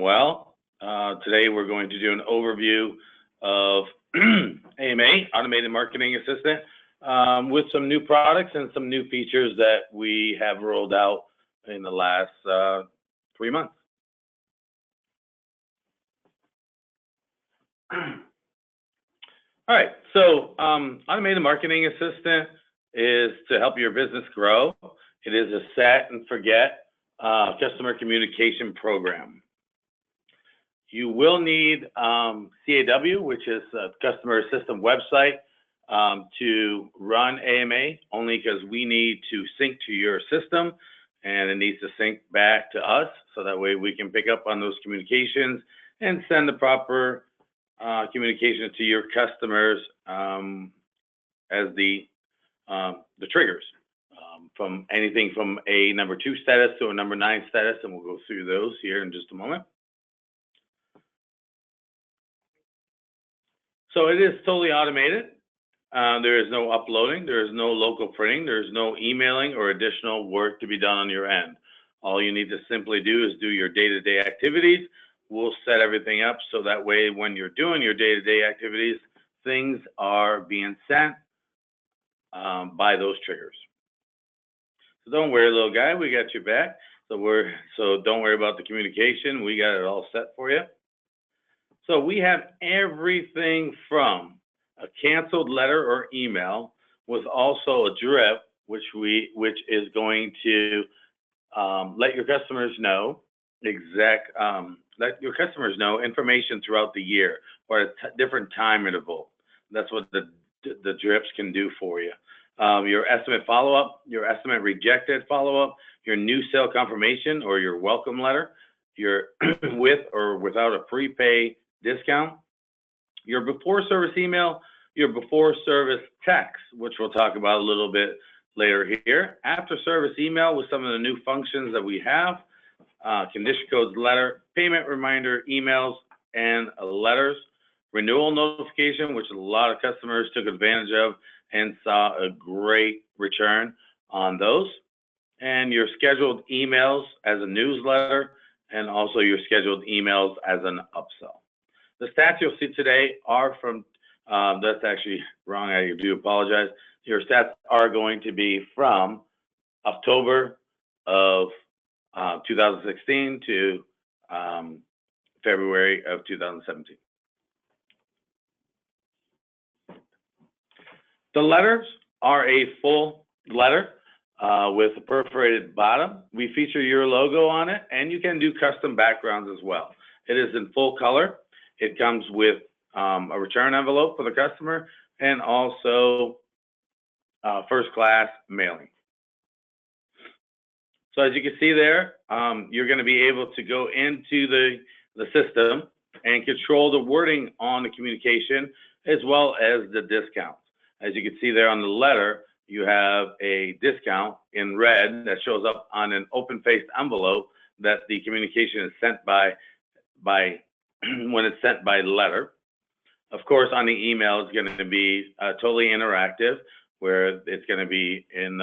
well. Today we're going to do an overview of AMA, Automated Marketing Assistant, with some new products and some new features that we have rolled out in the last 3 months. All right, so Automated Marketing Assistant is to help your business grow. It is a set and forget customer communication program. You will need CAW, which is a customer assistant website, to run AMA, only because we need to sync to your system and it needs to sync back to us, so that way we can pick up on those communications and send the proper communication to your customers as the triggers, from anything from a number 2 status to a number 9 status, and we'll go through those here in just a moment. So it is totally automated. There is no uploading, there is no local printing, there is no emailing or additional work to be done on your end. All you need to simply do is do your day-to-day activities. We'll set everything up so that way when you're doing your day-to-day activities, things are being sent by those triggers. So don't worry, little guy, we got your back. So don't worry about the communication. We got it all set for you. So we have everything from a canceled letter or email with also a drip, which is going to let your customers know information throughout the year or at a different time interval. That's what the drips can do for you. Your estimate follow-up, your estimate rejected follow-up, your new sale confirmation or your welcome letter, your with or without a prepay discount, your before service email, your before service text, which we'll talk about a little bit later here, after service email with some of the new functions that we have, condition codes letter, payment reminder emails and letters, renewal notification, which a lot of customers took advantage of and saw a great return on those, and your scheduled emails as a newsletter, and also your scheduled emails as an upsell. The stats you'll see today are from, that's actually wrong, I do apologize. Your stats are going to be from October of 2016 to February of 2017. The letters are a full letter with a perforated bottom. We feature your logo on it, and you can do custom backgrounds as well. It is in full color. It comes with a return envelope for the customer and also first class mailing. So as you can see there, you're going to be able to go into the system and control the wording on the communication as well as the discounts. As you can see there on the letter, you have a discount in red that shows up on an open-faced envelope that the communication is sent by when it's sent by letter. Of course, on the email, it's going to be totally interactive, where it's going to be in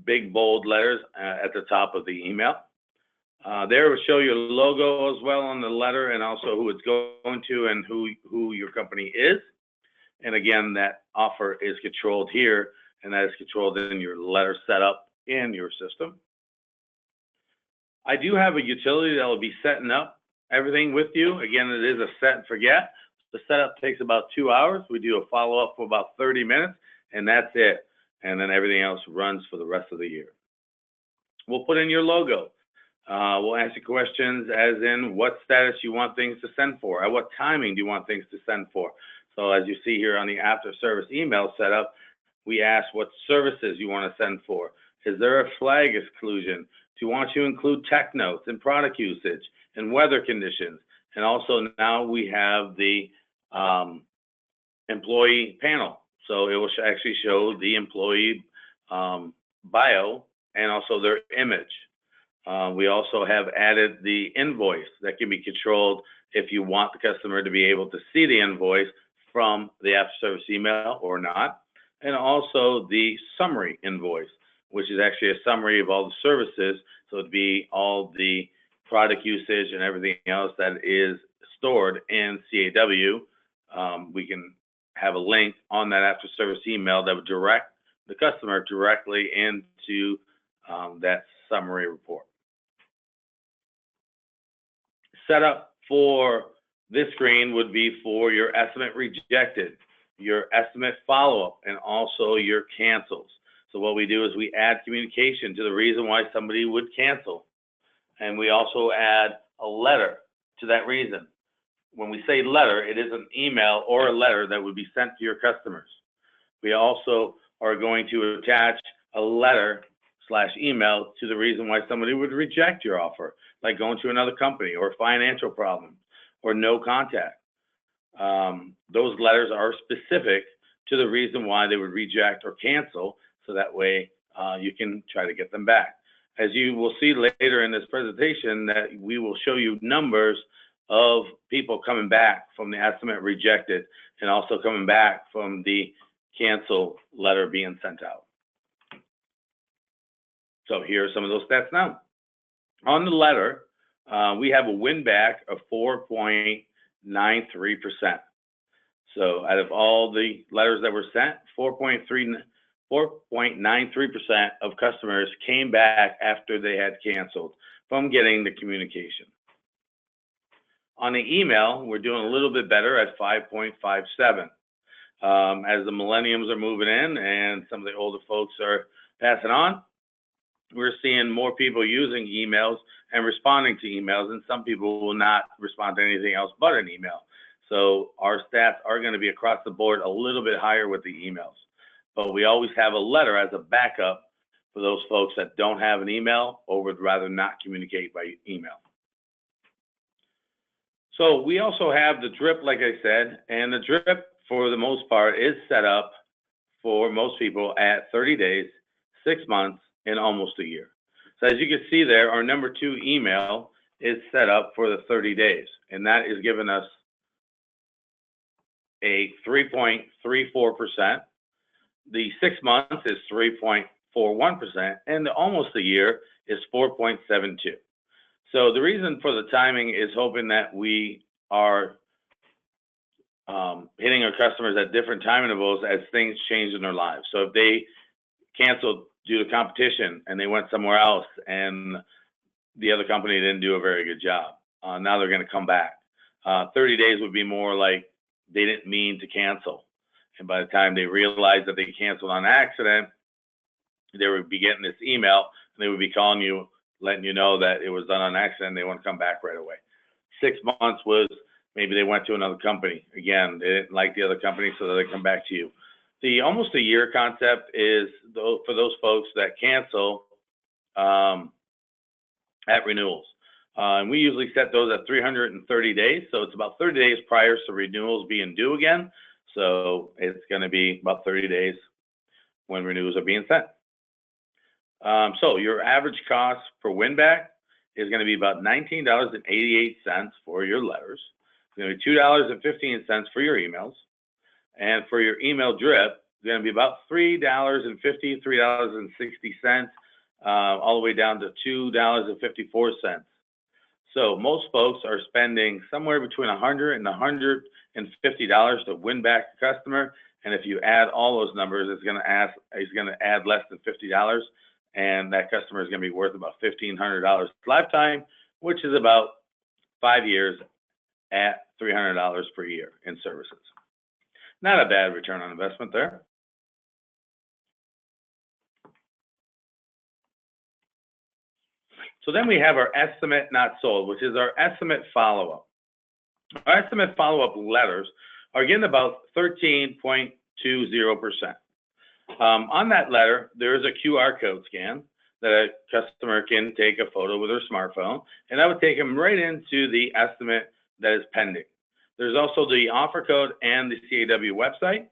big, bold letters at the top of the email. There will show your logo as well on the letter and also who it's going to and who your company is. And again, that offer is controlled here, and that is controlled in your letter setup in your system. I do have a utility that will be setting up everything with you. Again, it is a set and forget. The setup takes about 2 hours. We do a follow-up for about 30 minutes, and that's it. And then everything else runs for the rest of the year. We'll put in your logo. We'll answer questions as in what status you want things to send for, at what timing do you want things to send for. So as you see here on the after service email setup, we ask what services you want to send for. Is there a flag exclusion? Do you want to include tech notes and product usage and weather conditions? And also now we have the employee panel. So it will actually show the employee bio and also their image. We also have added the invoice that can be controlled if you want the customer to be able to see the invoice from the after service email or not. And also the summary invoice, which is actually a summary of all the services. So it'd be all the product usage and everything else that is stored in CAW, we can have a link on that after service email that would direct the customer directly into that summary report. Setup for this screen would be for your estimate rejected, your estimate follow-up, and also your cancels. So what we do is we add communication to the reason why somebody would cancel. And we also add a letter to that reason. When we say letter, it is an email or a letter that would be sent to your customers. We also are going to attach a letter/email to the reason why somebody would reject your offer, like going to another company or financial problems or no contact. Those letters are specific to the reason why they would reject or cancel, so that way you can try to get them back. As you will see later in this presentation, that we will show you numbers of people coming back from the estimate rejected and also coming back from the cancel letter being sent out. So here are some of those stats now. On the letter, we have a win back of 4.93%. So out of all the letters that were sent, 4.93% of customers came back after they had canceled from getting the communication. On the email, we're doing a little bit better at 5.57. As the millennials are moving in and some of the older folks are passing on, we're seeing more people using emails and responding to emails, and some people will not respond to anything else but an email. So our stats are going to be across the board a little bit higher with the emails. But we always have a letter as a backup for those folks that don't have an email or would rather not communicate by email. So we also have the drip, like I said, and the drip for the most part is set up for most people at 30 days, 6 months, and almost a year. So as you can see there, our number 2 email is set up for the 30 days, and that is giving us a 3.34%. The 6 months is 3.41%, and the almost a year is 4.72. So the reason for the timing is hoping that we are hitting our customers at different time intervals as things change in their lives. So if they canceled due to competition and they went somewhere else and the other company didn't do a very good job, now they're going to come back. 30 days would be more like they didn't mean to cancel. And by the time they realized that they canceled on accident, they would be getting this email and they would be calling you, letting you know that it was done on accident. They want to come back right away. 6 months was maybe they went to another company. Again, they didn't like the other company, so they come back to you. The almost a year concept is for those folks that cancel at renewals. And we usually set those at 330 days. So it's about 30 days prior to renewals being due again. So it's going to be about 30 days when renewals are being sent. So your average cost per win back is going to be about $19.88 for your letters. It's going to be $2.15 for your emails. And for your email drip, it's going to be about $3.50, $3.60, all the way down to $2.54. So most folks are spending somewhere between $100 and $150 to win back a customer. And if you add all those numbers, it's going to add less than $50. And that customer is going to be worth about $1,500 lifetime, which is about 5 years at $300 per year in services. Not a bad return on investment there. So then we have our estimate not sold, which is our estimate follow-up. Our estimate follow-up letters are getting about 13.20%. On that letter, there is a QR code scan that a customer can take a photo with their smartphone, and that would take them right into the estimate that is pending. There's also the offer code and the CAW website.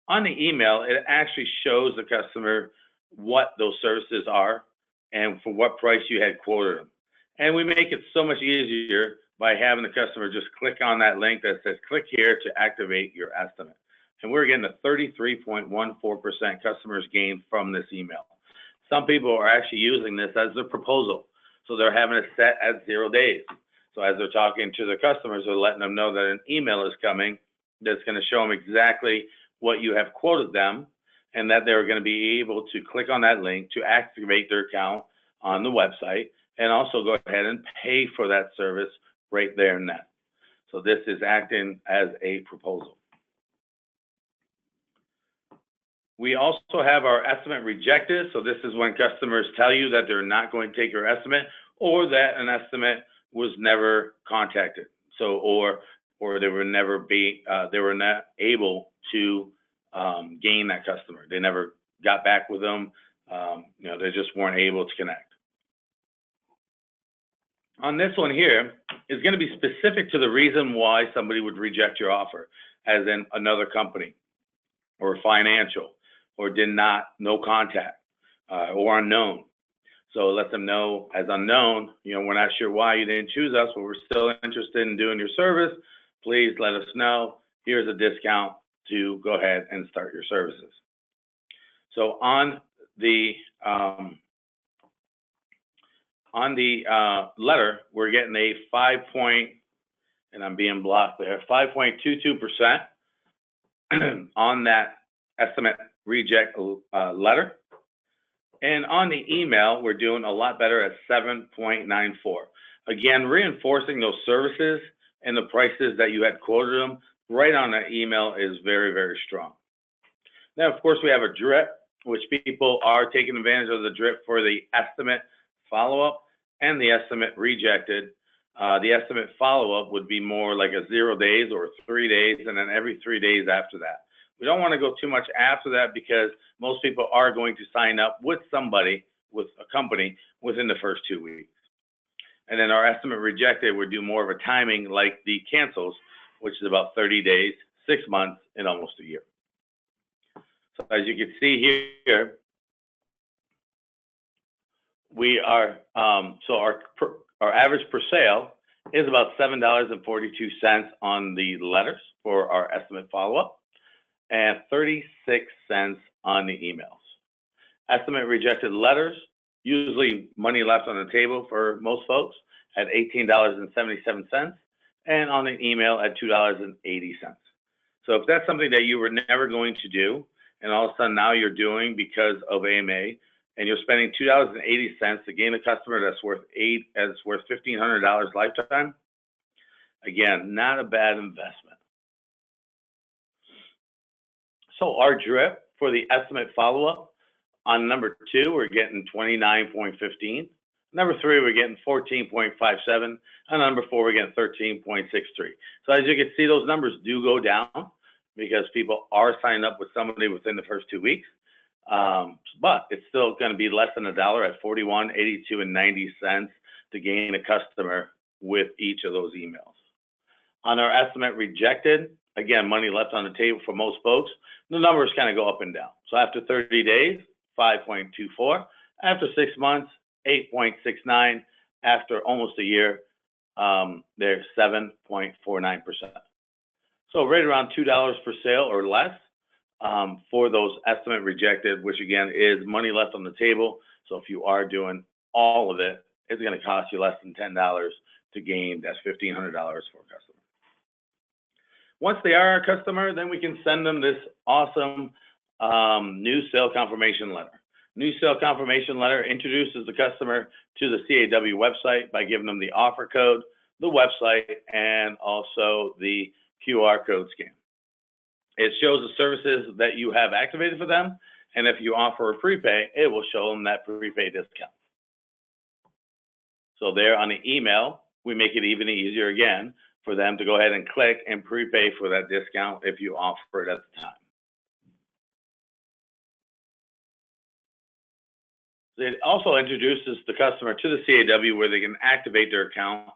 On the email, it actually shows the customer what those services are and for what price you had quoted them. And we make it so much easier by having the customer just click on that link that says, click here to activate your estimate. And we're getting a 33.14% customers gain from this email. Some people are actually using this as a proposal. So they're having it set at 0 days. So as they're talking to their customers, they're letting them know that an email is coming that's going to show them exactly what you have quoted them, and that they're going to be able to click on that link to activate their account on the website, and also go ahead and pay for that service right there and then. So this is acting as a proposal. We also have our estimate rejected. So this is when customers tell you that they're not going to take your estimate, or that an estimate was never contacted. So, or they were not able to gain that customer. They never got back with them. They just weren't able to connect. On this one here is going to be specific to the reason why somebody would reject your offer, as in another company, or financial, or no contact, or unknown. So let them know as unknown, we're not sure why you didn't choose us, but we're still interested in doing your service. Please let us know. Here's a discount to go ahead and start your services. So on the letter, we're getting a 5.22% on that estimate reject letter. And on the email, we're doing a lot better at 7.94. Again, reinforcing those services and the prices that you had quoted them right on the email is very, very strong. Now, of course, we have a drip, which people are taking advantage of the drip for the estimate follow-up and the estimate rejected. The estimate follow-up would be more like a 0 days or 3 days, and then every 3 days after that. We don't want to go too much after that, because most people are going to sign up with somebody, with a company, within the first 2 weeks. And then our estimate rejected would do more of a timing like the cancels, which is about 30 days, 6 months, and almost a year. So as you can see here, we are, our average per sale is about $7.42 on the letters for our estimate follow-up, and 36 cents on the emails. Estimate rejected letters, usually money left on the table for most folks, at $18.77, and on the email at $2.80. So if that's something that you were never going to do, and all of a sudden now you're doing because of AMA, and you're spending $2.80 to gain a customer that's worth $1,500 lifetime, again, not a bad investment. So our drip for the estimate follow-up, on number 2, we're getting 29.15. Number 3, we're getting 14.57. And number 4, we're getting 13.63. So as you can see, those numbers do go down because people are signing up with somebody within the first 2 weeks. But it's still going to be less than $1 at 41, 82, and 90 cents to gain a customer with each of those emails. On our estimate rejected, again, money left on the table for most folks, the numbers kind of go up and down. So after 30 days, 5.24. After 6 months, 8.69. After almost a year, they're 7.49%. So right around $2 per sale or less for those estimate rejected, which again is money left on the table. So if you are doing all of it, it's going to cost you less than $10 to gain. That's $1,500 for a customer. Once they are a customer, then we can send them this awesome new sale confirmation letter. New sale confirmation letter introduces the customer to the CAW website by giving them the offer code, the website, and also the QR code scan. It shows the services that you have activated for them, and if you offer a prepay, it will show them that prepay discount. So there on the email, we make it even easier again for them to go ahead and click and prepay for that discount if you offer it at the time. It also introduces the customer to the CAW where they can activate their account.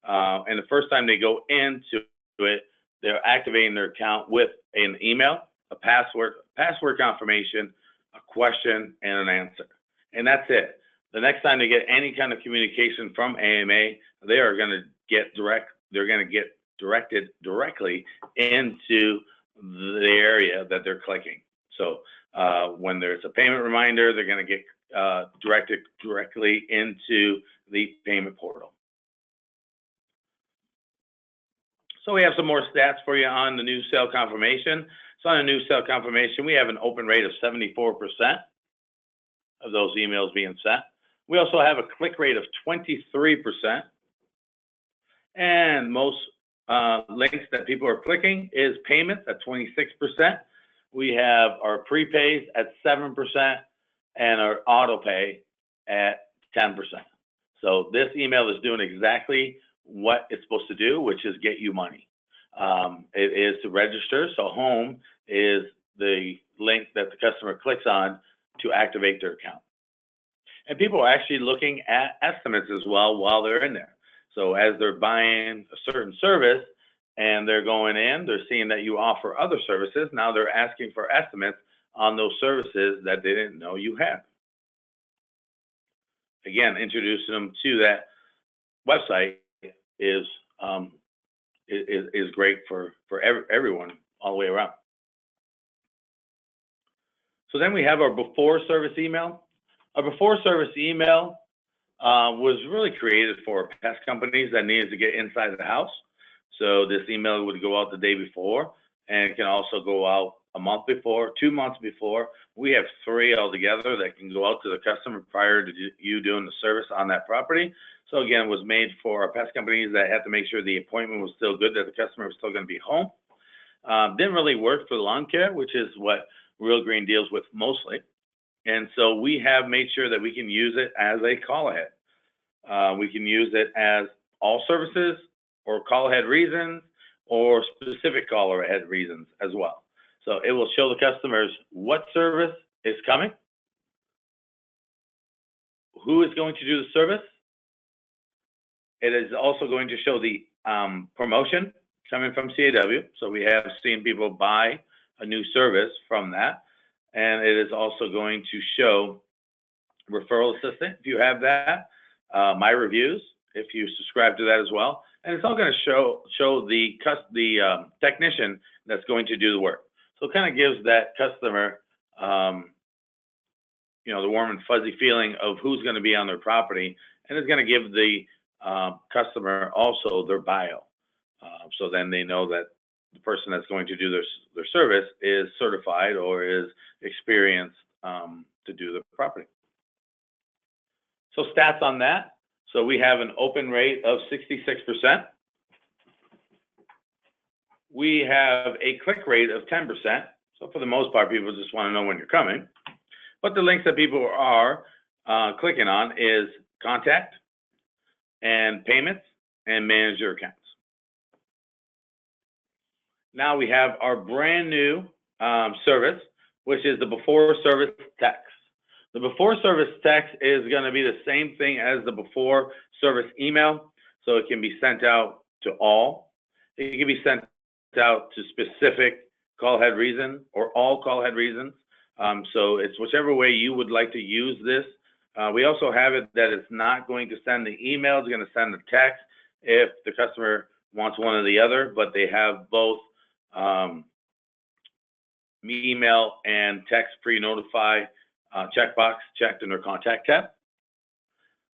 And the first time they go into it, they're activating their account with an email, a password confirmation, a question, and an answer. And that's it. The next time they get any kind of communication from AMA, they are going to get directed directly into the area that they're clicking. So when there's a payment reminder, they're going to get directed directly into the payment portal. So we have some more stats for you on the new sale confirmation. So on a new sale confirmation, we have an open rate of 74% of those emails being sent. We also have a click rate of 23%. And most links that people are clicking is payments at 26%. We have our prepays at 7% and our auto pay at 10%. So this email is doing exactly what it's supposed to do, which is get you money. It is to register. So home is the link that the customer clicks on to activate their account. And people are actually looking at estimates as well while they're in there. So as they're buying a certain service and they're going in, they're seeing that you offer other services. Now they're asking for estimates on those services that they didn't know you had. Again, introducing them to that website is great for everyone all the way around. So then we have our before service email. Our before service email was really created for pest companies that needed to get inside the house. So this email would go out the day before, and it can also go out a month before, 2 months before. We have 3 altogether that can go out to the customer prior to you doing the service on that property. So again, it was made for our pest companies that had to make sure the appointment was still good, that the customer was still going to be home. Didn't really work for lawn care, which is what Real Green deals with mostly. And so we have made sure that we can use it as a call ahead. We can use it as all services or call ahead reasons or specific call ahead reasons as well. So it will show the customers what service is coming, who is going to do the service. It is also going to show the promotion coming from CAW. So we have seen people buy a new service from that. And it is also going to show referral assistant, if you have that, my reviews, if you subscribe to that as well. And it's all going to show the technician that's going to do the work. So it kind of gives that customer, the warm and fuzzy feeling of who's going to be on their property, and it's going to give the customer also their bio. So then they know that the person that's going to do their service is certified or is experienced to do the property. So stats on that. So we have an open rate of 66%. We have a click rate of 10%. So for the most part, people just want to know when you're coming. But the links that people are clicking on is contact and payments and manage your accounts. Now we have our brand new service, which is the before service text. The before service text is going to be the same thing as the before service email. So it can be sent out to all. It can be sent out to specific call ahead reason or all call ahead reasons. So it's whichever way you would like to use this. We also have it that it's not going to send the email, it's going to send the text if the customer wants one or the other, but they have both email and text pre-notify checkbox checked in their contact tab.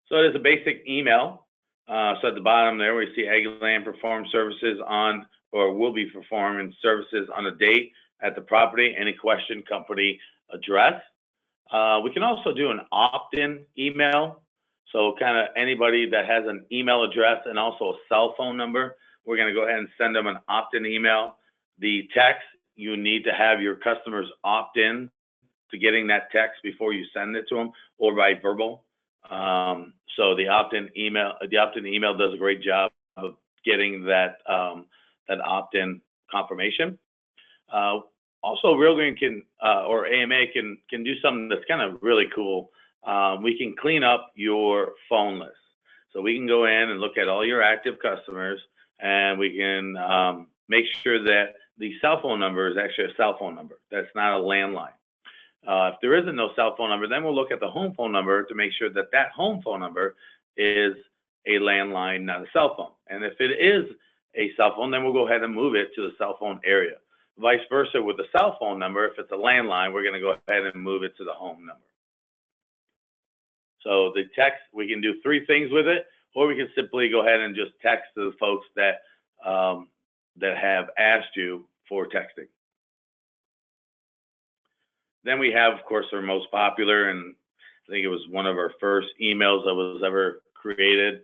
So it is a basic email. So at the bottom there, we see Aggieland perform services on, or will be performing services on a date at the property, any question, company, address. We can also do an opt-in email. So kind of anybody that has an email address and also a cell phone number, we're going to go ahead and send them an opt-in email. The text, you need to have your customers opt in to getting that text before you send it to them, or by verbal. So the opt-in email does a great job of getting that opt-in confirmation. Also, Real Green can or AMA can do something that's kind of really cool. We can clean up your phone list. So we can go in and look at all your active customers, and we can make sure that the cell phone number is actually a cell phone number. That's not a landline. If there isn't no cell phone number, then we'll look at the home phone number to make sure that that home phone number is a landline, not a cell phone. And if it is a cell phone, then we'll go ahead and move it to the cell phone area. Vice versa with the cell phone number, if it's a landline, we're going to go ahead and move it to the home number. So the text, we can do 3 things with it, or we can simply go ahead and just text to the folks that that have asked you for texting. Then we have, of course, our most popular, and I think it was one of our first emails that was ever created.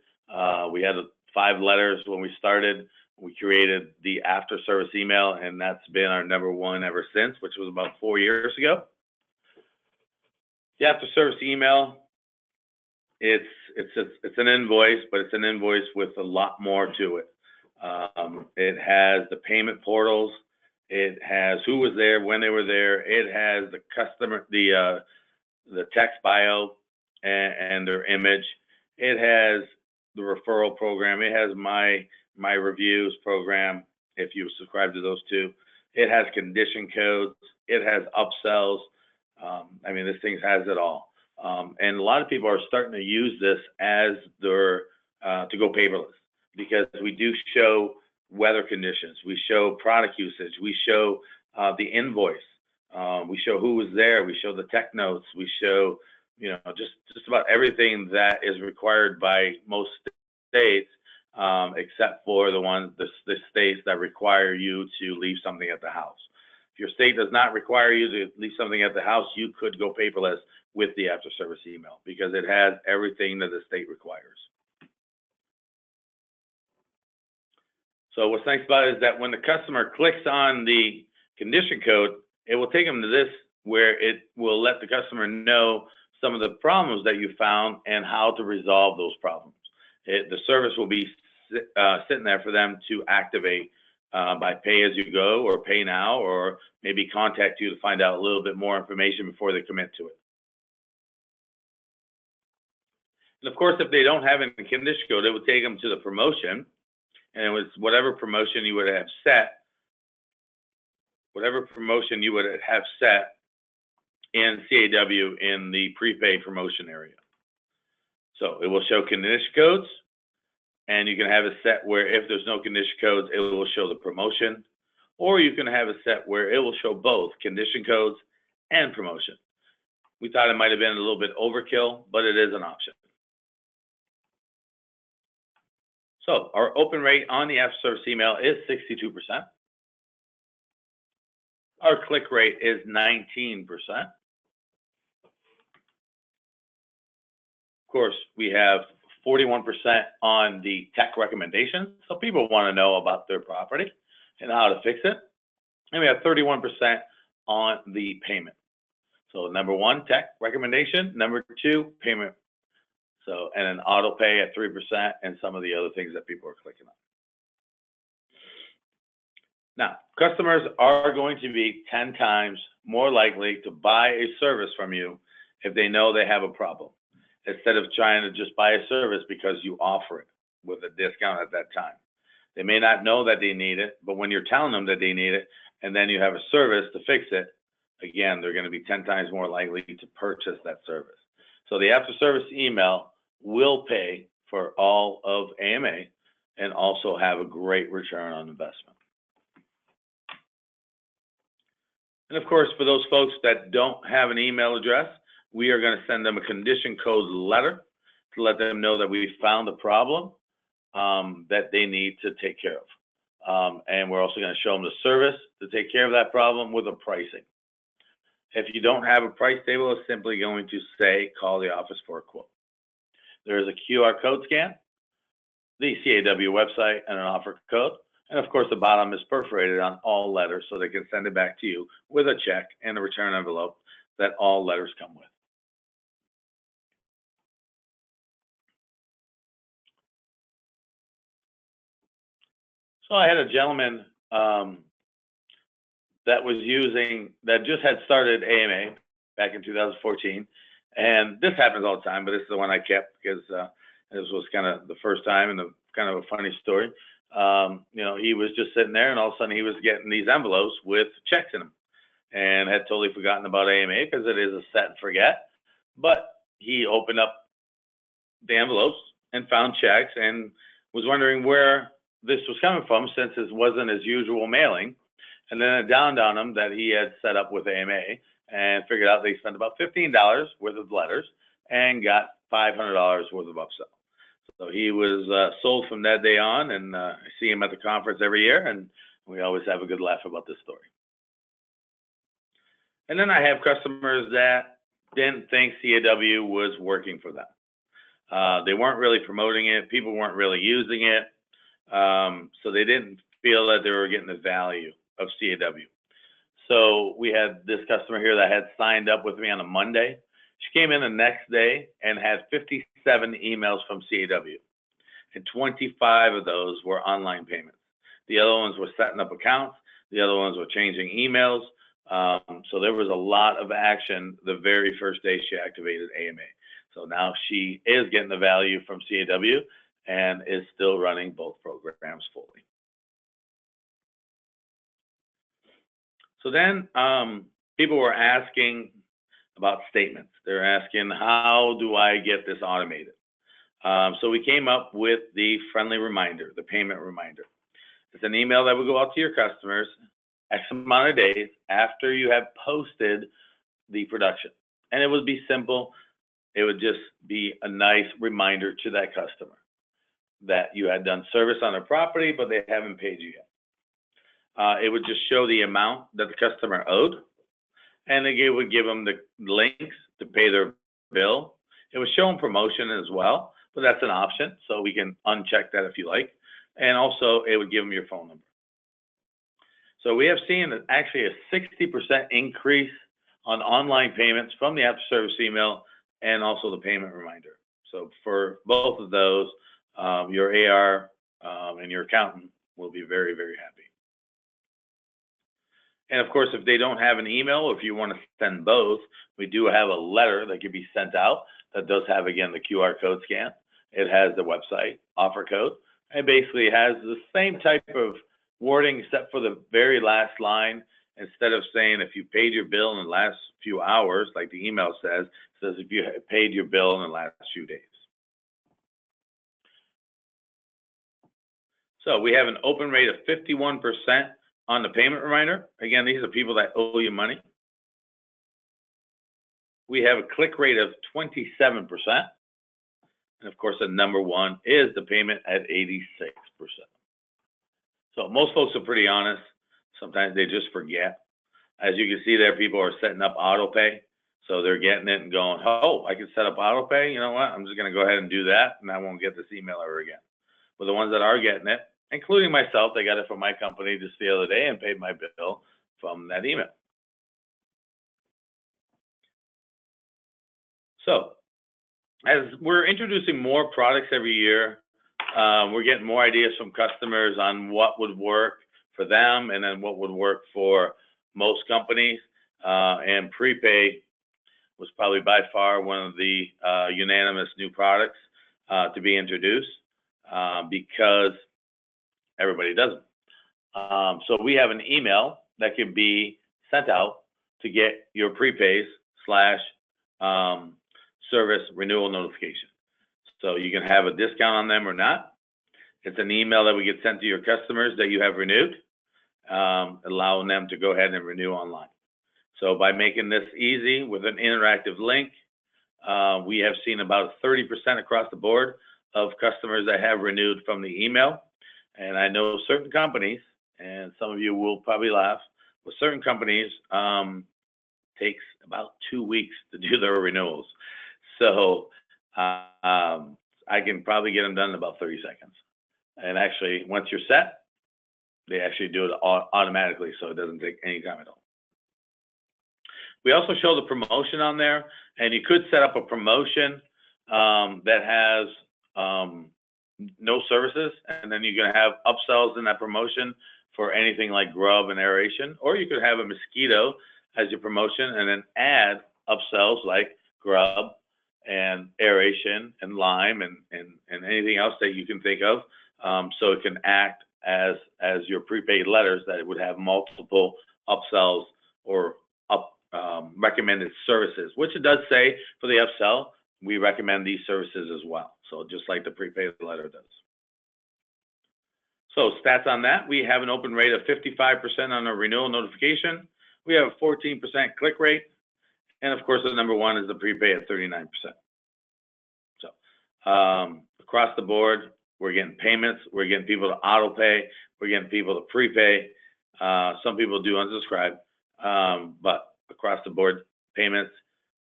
We had 5 letters when we started. We created the after service email, and that's been our #1 ever since, which was about 4 years ago. The after service email, it's an invoice, but it's an invoice with a lot more to it. It has the payment portals. It has who was there, when they were there. It has the customer, the text bio and their image. It has the referral program. It has my reviews program, if you subscribe to those 2. It has condition codes. It has upsells. I mean, this thing has it all. And a lot of people are starting to use this as their to go paperless, because we do show weather conditions, we show product usage, we show the invoice, we show who was there, we show the tech notes, we show, you know, just about everything that is required by most states, except for the states that require you to leave something at the house. If your state does not require you to leave something at the house, you could go paperless with the after service email, because it has everything that the state requires. So what's nice about it is that when the customer clicks on the condition code, it will take them to this, where it will let the customer know some of the problems that you found and how to resolve those problems. The service will be sitting there for them to activate by pay as you go, or pay now, or maybe contact you to find out a little bit more information before they commit to it. And of course, if they don't have any condition code, it would take them to the promotion, and it was whatever promotion you would have set, in CAW in the prepaid promotion area. So it will show condition codes, and you can have it set where if there's no condition codes, it will show the promotion, or you can have it set where it will show both condition codes and promotion. We thought it might have been a little bit overkill, but it is an option. So our open rate on the after service email is 62%. Our click rate is 19%. Of course, we have 41% on the tech recommendations. So people want to know about their property and how to fix it. And we have 31% on the payment. So #1, tech recommendation. #2, payment. So, and an auto pay at 3%, and some of the other things that people are clicking on. Now, customers are going to be 10 times more likely to buy a service from you if they know they have a problem, instead of trying to just buy a service because you offer it with a discount at that time. They may not know that they need it, but when you're telling them that they need it, and then you have a service to fix it, again, they're going to be 10 times more likely to purchase that service. So the after service email will pay for all of AMA and also have a great return on investment. And of course, for those folks that don't have an email address, we are going to send them a condition code letter to let them know that we found the problem that they need to take care of. And we're also going to show them the service to take care of that problem with a pricing. If you don't have a price table, it's simply going to say, call the office for a quote. There is a QR code scan, the CAW website, and an offer code. And of course, the bottom is perforated on all letters, so they can send it back to you with a check and a return envelope that all letters come with. So I had a gentleman that just had started AMA back in 2014. And this happens all the time, but this is the one I kept because this was kind of the first time, and kind of a funny story. You know, he was just sitting there, and all of a sudden he was getting these envelopes with checks in them, and had totally forgotten about AMA because it is a set and forget. But he opened up the envelopes and found checks, and was wondering where this was coming from, since it wasn't his usual mailing. And then it dawned on him that he had set up with AMA, and figured out they spent about $15 worth of letters and got $500 worth of upsell. So he was sold from that day on, and I see him at the conference every year, and we always have a good laugh about this story. And then I have customers that didn't think CAW was working for them. They weren't really promoting it. People weren't really using it. So they didn't feel that they were getting the value of CAW. So we had this customer here that had signed up with me on a Monday. She came in the next day and had 57 emails from CAW. And 25 of those were online payments. The other ones were setting up accounts. The other ones were changing emails. So there was a lot of action the very first day she activated AMA. So now she is getting the value from CAW and is still running both programs fully. So then people were asking about statements. They're asking, how do I get this automated? So we came up with the friendly reminder, the payment reminder. It's an email that will go out to your customers X amount of days after you have posted the production. And it would be simple. It would just be a nice reminder to that customer that you had done service on their property, but they haven't paid you yet. It would just show the amount that the customer owed, and it would give them the links to pay their bill. It would show them promotion as well, but that's an option, so we can uncheck that if you like. And also, it would give them your phone number. So we have seen actually a 60% increase on online payments from the after service email and also the payment reminder. So for both of those, your AR and your accountant will be very, very happy. And of course, if they don't have an email, or if you want to send both, we do have a letter that can be sent out that does have, again, the QR code scan. It has the website, offer code. It basically has the same type of wording except for the very last line. Instead of saying if you paid your bill in the last few hours, like the email says, it says if you paid your bill in the last few days. So we have an open rate of 51% on the payment reminder. Again, these are people that owe you money. We have a click rate of 27%. And of course, the number one is the payment at 86%. So most folks are pretty honest. Sometimes they just forget. As you can see there, people are setting up auto pay. So they're getting it and going, oh, I can set up auto pay. You know what? I'm just going to go ahead and do that, and I won't get this email ever again. But the ones that are getting it, including myself, they got it from my company just the other day and paid my bill from that email. So as we're introducing more products every year, we're getting more ideas from customers on what would work for them and then what would work for most companies. And prepay was probably by far one of the unanimous new products to be introduced because everybody does it. So we have an email that can be sent out to get your prepays / service renewal notification. So you can have a discount on them or not. It's an email that we get sent to your customers that you have renewed, allowing them to go ahead and renew online. So by making this easy with an interactive link, we have seen about 30% across the board of customers that have renewed from the email. And I know certain companies, and some of you will probably laugh, but certain companies takes about 2 weeks to do their renewals. So I can probably get them done in about 30 seconds. And actually, once you're set, they actually do it automatically, so it doesn't take any time at all. We also show the promotion on there, and you could set up a promotion that has no services, and then you're going to have upsells in that promotion for anything like grub and aeration, or you could have a mosquito as your promotion and then add upsells like grub and aeration and lime and anything else that you can think of. So it can act as your prepaid letters that it would have multiple upsells or recommended services, which it does say for the upsell, we recommend these services as well. So just like the prepaid letter does. So stats on that, we have an open rate of 55% on a renewal notification. We have a 14% click rate. And of course, the number one is the prepay at 39%. across the board, we're getting payments, we're getting people to auto pay, we're getting people to prepay. Some people do unsubscribe, but across the board, payments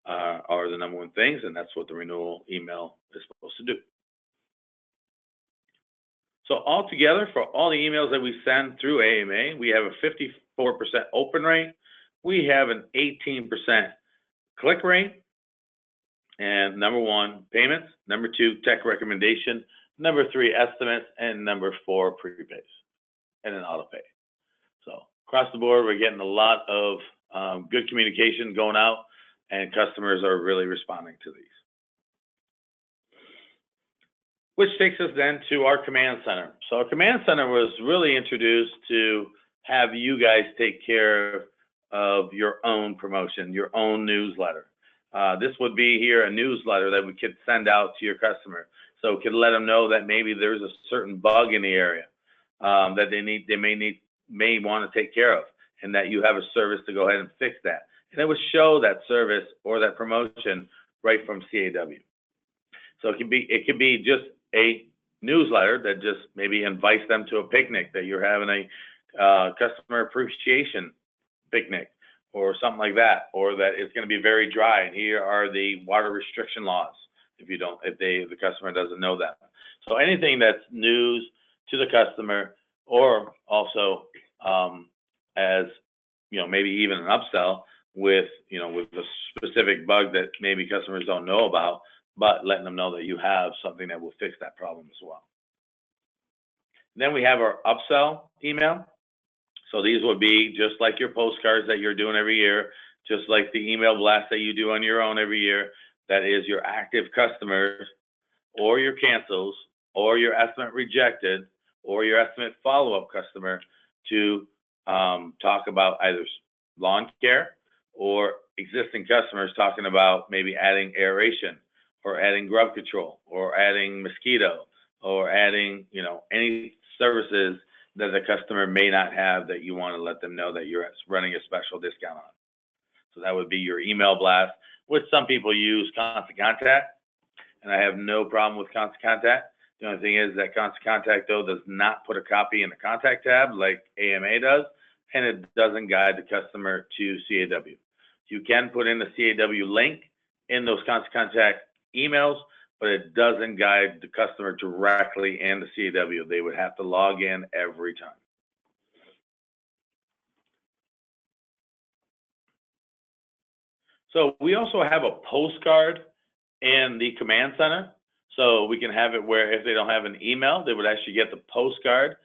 are the number one things, and that's what the renewal email is supposed to do. So altogether, for all the emails that we send through AMA, we have a 54% open rate. We have an 18% click rate. And number one, payments. Number two, tech recommendation. Number three, estimates. And number four, prepays and an auto pay. So across the board, we're getting a lot of good communication going out, and customers are really responding to these. Which takes us then to our command center. So our command center was really introduced to have you guys take care of your own promotion, your own newsletter. This would be here a newsletter that we could send out to your customer. So we could let them know that maybe there's a certain bug in the area that they may want to take care of, and that you have a service to go ahead and fix that. And it would show that service or that promotion right from CAW. So it could be just a newsletter that just maybe invites them to a picnic, that you're having a customer appreciation picnic or something like that, or that it's going to be very dry and here are the water restriction laws if the customer doesn't know that. So anything that's news to the customer, or also as maybe even an upsell with a specific bug that maybe customers don't know about, but letting them know that you have something that will fix that problem as well. Then we have our upsell email. So these would be just like your postcards that you're doing every year, just like the email blast that you do on your own every year. That is your active customers, or your cancels, or your estimate rejected, or your estimate follow-up customer to talk about either lawn care or existing customers talking about maybe adding aeration, or adding grub control, or adding mosquito, or adding, any services that the customer may not have that you want to let them know that you're running a special discount on. So that would be your email blast, which some people use Constant Contact, and I have no problem with Constant Contact. The only thing is that Constant Contact, though, does not put a copy in the contact tab like AMA does, and it doesn't guide the customer to CAW. You can put in the CAW link in those Constant Contact emails, but it doesn't guide the customer directly in the CAW. They would have to log in every time. So we also have a postcard in the command center. So we can have it where if they don't have an email, they would actually get the postcard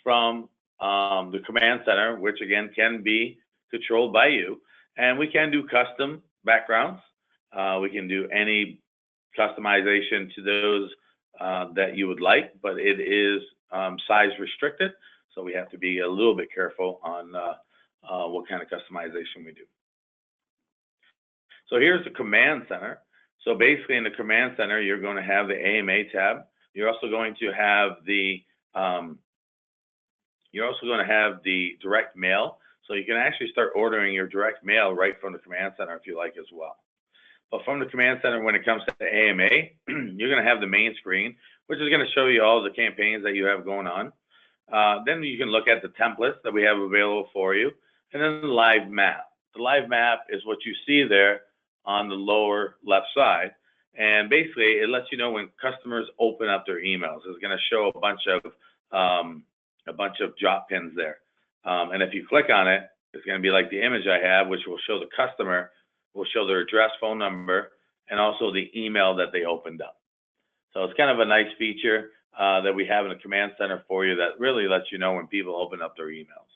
from the command center, which again can be controlled by you. And we can do custom backgrounds. We can do any customization to those that you would like, but it is size restricted. So we have to be a little bit careful on what kind of customization we do. So here's the command center. So basically in the command center, you're going to have the AMA tab. You're also going to have the direct mail. So you can actually start ordering your direct mail right from the command center if you like as well. But from the command center, when it comes to the AMA, you're going to have the main screen, which is going to show you all the campaigns that you have going on. Then you can look at the templates that we have available for you, and then the live map. The live map is what you see there on the lower left side, and basically it lets you know when customers open up their emails. It's going to show a bunch of drop pins there, and if you click on it, it's going to be like the image I have, which will show the customer, will show their address, phone number, and also the email that they opened up. So it's kind of a nice feature that we have in the command center for you that really lets you know when people open up their emails.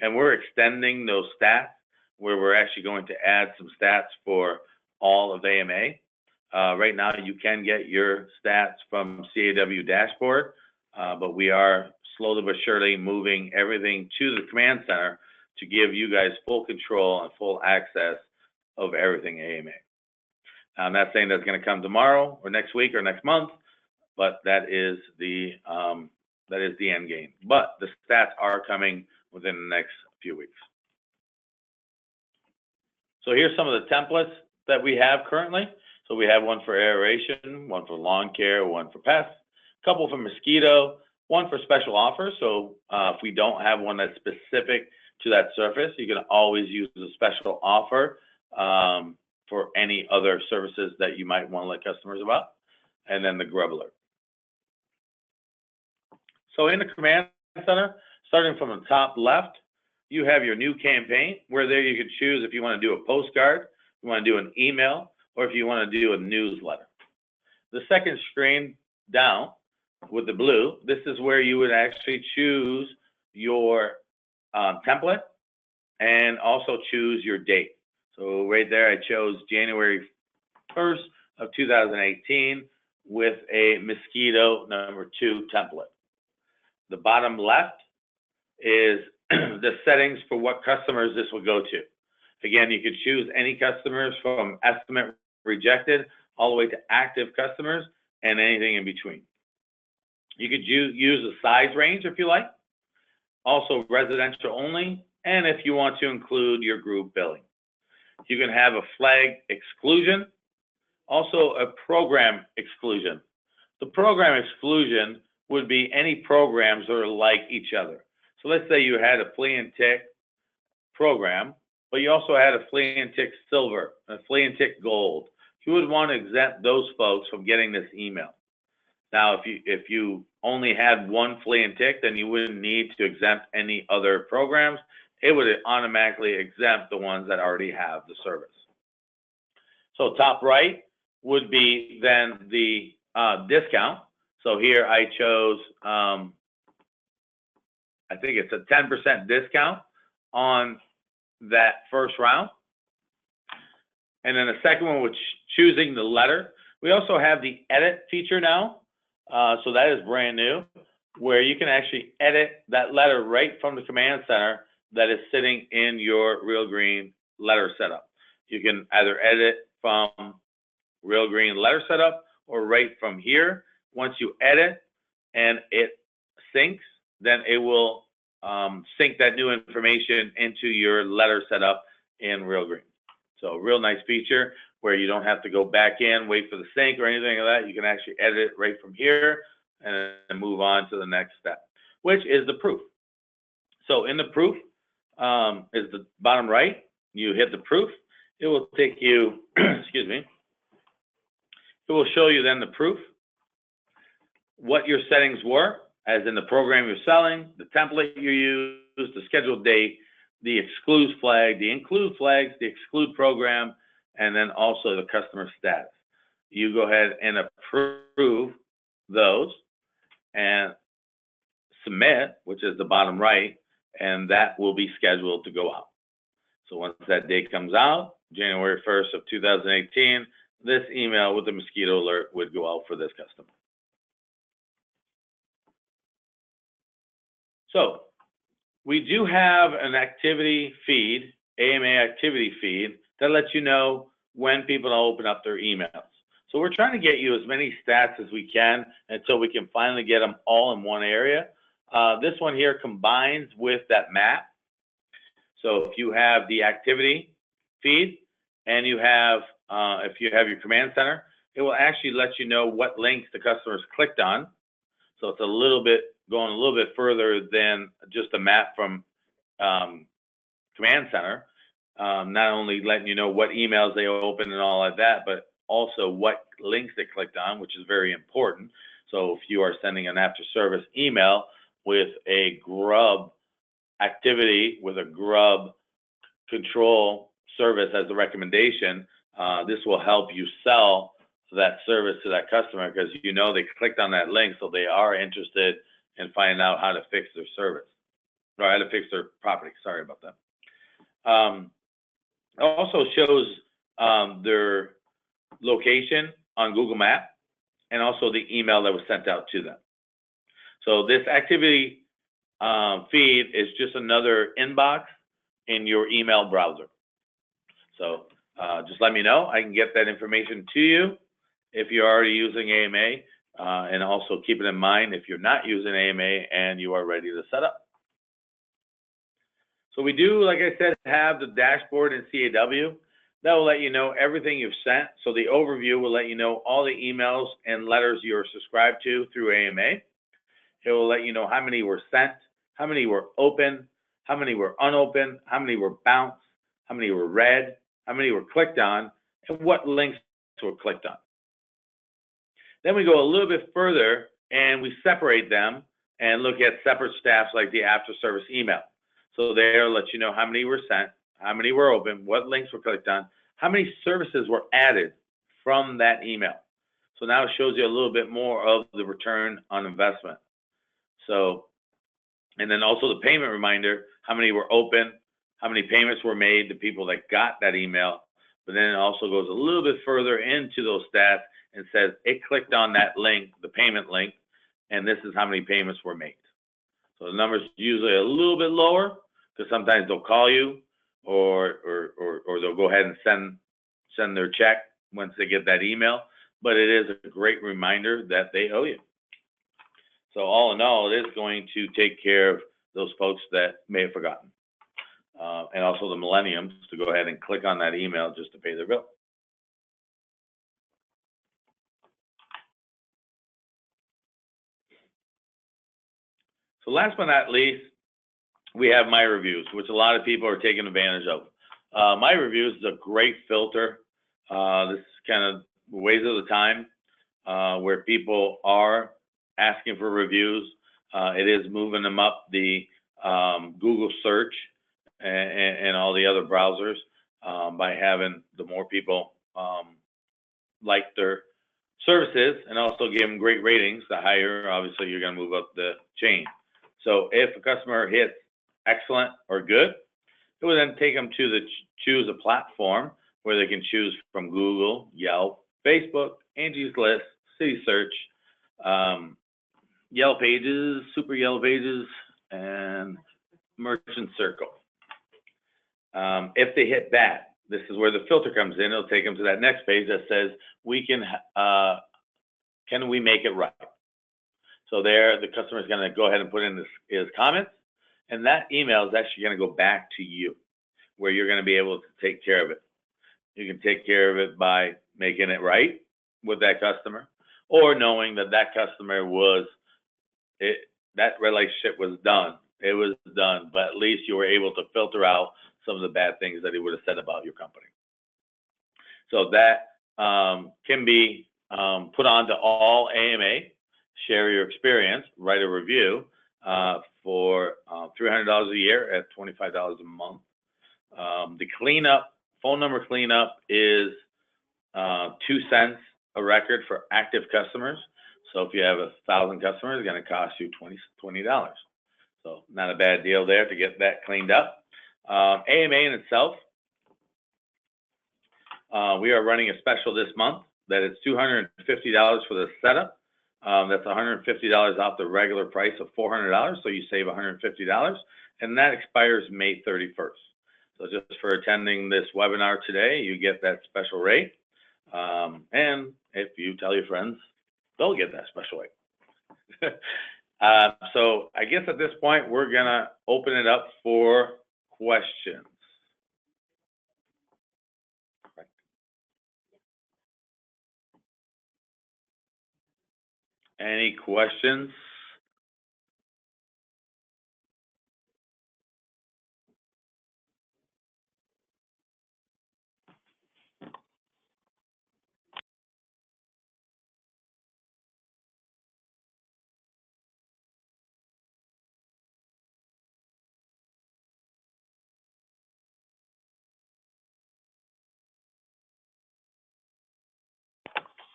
And we're extending those stats, where we're actually going to add some stats for all of AMA. Right now, you can get your stats from CAW dashboard, but we are slowly but surely moving everything to the command center to give you guys full control and full access of everything AMA. I'm not saying that's going to come tomorrow or next week or next month, but that is the end game. But the stats are coming within the next few weeks. So here's some of the templates that we have currently. So we have one for aeration, one for lawn care, one for pests, a couple for mosquito, one for special offers. So if we don't have one that's specific to that surface, you can always use a special offer for any other services that you might want to let customers about. And then the grub alert. So in the command center, starting from the top left, you have your new campaign, where there you can choose if you want to do a postcard, you want to do an email, or if you want to do a newsletter. The second screen down with the blue, this is where you would actually choose your template and also choose your date. So right there, I chose January 1st of 2018 with a mosquito number 2 template. The bottom left is the settings for what customers this will go to. Again, you could choose any customers from estimate rejected all the way to active customers and anything in between. You could use a size range if you like, also residential only, and if you want to include your group billing. You can have a flag exclusion, also a program exclusion. The program exclusion would be any programs that are like each other. So let's say you had a flea and tick program, but you also had a flea and tick silver, a flea and tick gold. You would want to exempt those folks from getting this email. Now, if you only had one flea and tick, then you wouldn't need to exempt any other programs. It would automatically exempt the ones that already have the service. So top right would be then the discount. So here I chose, I think it's a 10% discount on that first round. And then the second one, which choosing the letter. We also have the edit feature now. So that is brand new, where you can actually edit that letter right from the command center that is sitting in your Real Green letter setup. You can either edit from Real Green letter setup or right from here. Once you edit and it syncs, then it will sync that new information into your letter setup in Real Green. So real nice feature where you don't have to go back in, wait for the sync or anything like that. You can actually edit it right from here and move on to the next step, which is the proof. So in the proof is the bottom right. You hit the proof. It will take you, excuse me, it will show you then the proof, what your settings were, as in the program you're selling, the template you use, the scheduled date, the exclude flag, the include flags, the exclude program, and then also the customer status. You go ahead and approve those and submit, which is the bottom right, and that will be scheduled to go out. So once that date comes out, January 1st of 2018, this email with the mosquito alert would go out for this customer. So we do have an activity feed, AMA activity feed, that lets you know when people open up their emails. So we're trying to get you as many stats as we can until we can finally get them all in one area. This one here combines with that map. So if you have the activity feed and you have, if you have your command center, it will actually let you know what links the customers clicked on. So it's a little bit, going a little bit further than just a map from command center. Not only letting you know what emails they opened and all like that, but also what links they clicked on, which is very important. So if you are sending an after service email with a grub activity, with a grub control service as a recommendation, this will help you sell that service to that customer because you know they clicked on that link, so they are interested in finding out how to fix their service or how to fix their property. Sorry about that. It also shows their location on Google Maps and also the email that was sent out to them. So this activity feed is just another inbox in your email browser. So just let me know. I can get that information to you if you're already using AMA, and also keep it in mind if you're not using AMA and you are ready to set up. So we do, like I said, have the dashboard in CAW. That will let you know everything you've sent. So the overview will let you know all the emails and letters you're subscribed to through AMA. It will let you know how many were sent, how many were open, how many were unopened, how many were bounced, how many were read, how many were clicked on, and what links were clicked on. Then we go a little bit further and we separate them and look at separate staffs like the after service email. So there let you know how many were sent, how many were open, what links were clicked on, how many services were added from that email. So now it shows you a little bit more of the return on investment. So, and then also the payment reminder, how many were open, how many payments were made to people that got that email. But then it also goes a little bit further into those stats and says it clicked on that link, the payment link, and this is how many payments were made. So the number's usually a little bit lower because sometimes they'll call you or they'll go ahead and send their check once they get that email. But it is a great reminder that they owe you. So all in all, it is going to take care of those folks that may have forgotten. And also the millenniums to go ahead and click on that email just to pay their bill. So last but not least, we have My Reviews, which a lot of people are taking advantage of. My Reviews is a great filter. This is kind of ways of the time where people are asking for reviews. It is moving them up the Google search and all the other browsers by having the more people like their services and also give them great ratings, the higher, obviously, you're going to move up the chain. So if a customer hits excellent or good, it will then take them to the choose a platform where they can choose from Google, Yelp, Facebook, Angie's List, City Search, Yellow Pages, Super Yellow Pages, and Merchant Circle. If they hit that, this is where the filter comes in. It'll take them to that next page that says, can we make it right? So there, the customer is going to go ahead and put in his comments, and that email is actually going to go back to you, where you're going to be able to take care of it. You can take care of it by making it right with that customer, or knowing that that customer that relationship was done. It was done, but at least you were able to filter out some of the bad things that he would have said about your company. So that can be put onto all AMA. Share your experience, write a review for $300 a year at $25 a month. The cleanup, phone number cleanup is 2 cents a record for active customers. So if you have 1,000 customers, it's going to cost you $20. So not a bad deal there to get that cleaned up. AMA in itself, we are running a special this month that it's $250 for the setup. That's $150 off the regular price of $400, so you save $150, and that expires May 31st. So just for attending this webinar today, you get that special rate, and if you tell your friends, they'll get that special rate. So I guess at this point, we're gonna open it up for questions. Any questions?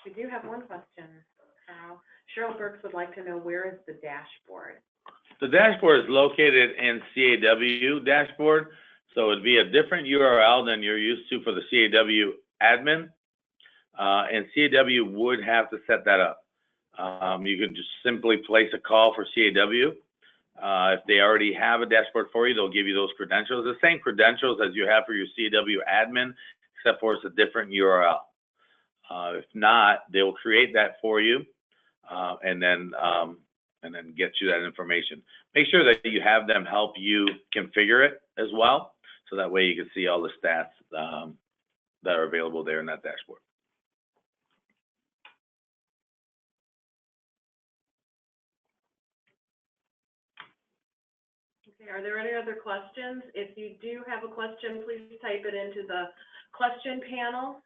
We do have one question, Carl. Cheryl Burks would like to know, where is the dashboard? The dashboard is located in CAW dashboard, so it'd be a different URL than you're used to for the CAW admin, and CAW would have to set that up. You can just simply place a call for CAW. If they already have a dashboard for you, they'll give you those credentials, the same credentials as you have for your CAW admin, except for it's a different URL. If not, they will create that for you, and then get you that information. Make sure that you have them help you configure it as well, so that way you can see all the stats that are available there in that dashboard. Okay, are there any other questions? If you do have a question, please type it into the question panel.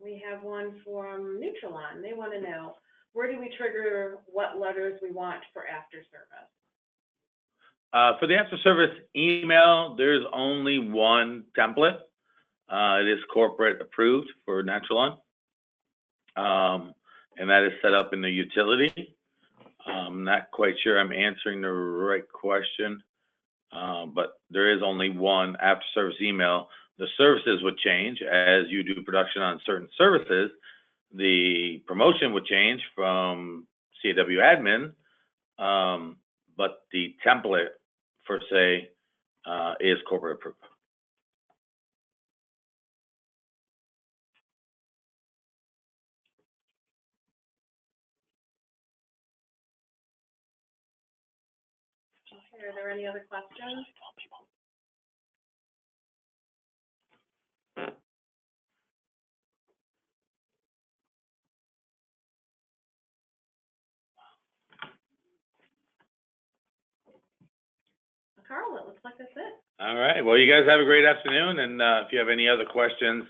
We have one from Neutralon. They want to know, where do we trigger what letters we want for after service? For the after service email, there's only one template. It is corporate approved for Neutralon. And that is set up in the utility. I'm not quite sure I'm answering the right question, but there is only one after service email. The services would change as you do production on certain services. The promotion would change from CAW admin, but the template per se is corporate approved. Okay, are there any other questions? Carl, it looks like that's it. All right. Well, you guys have a great afternoon. And if you have any other questions,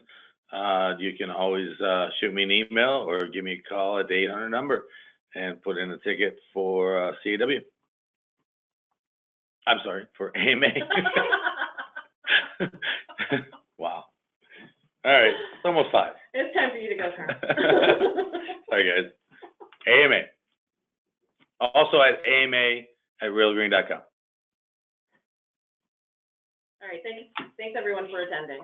you can always shoot me an email or give me a call at the 800 number and put in a ticket for CAW. I'm sorry, for AMA. Wow. All right. It's almost 5. It's time for you to go, Carl. Sorry, guys. AMA. Also at AMA@realgreen.com. All right, thanks everyone for attending.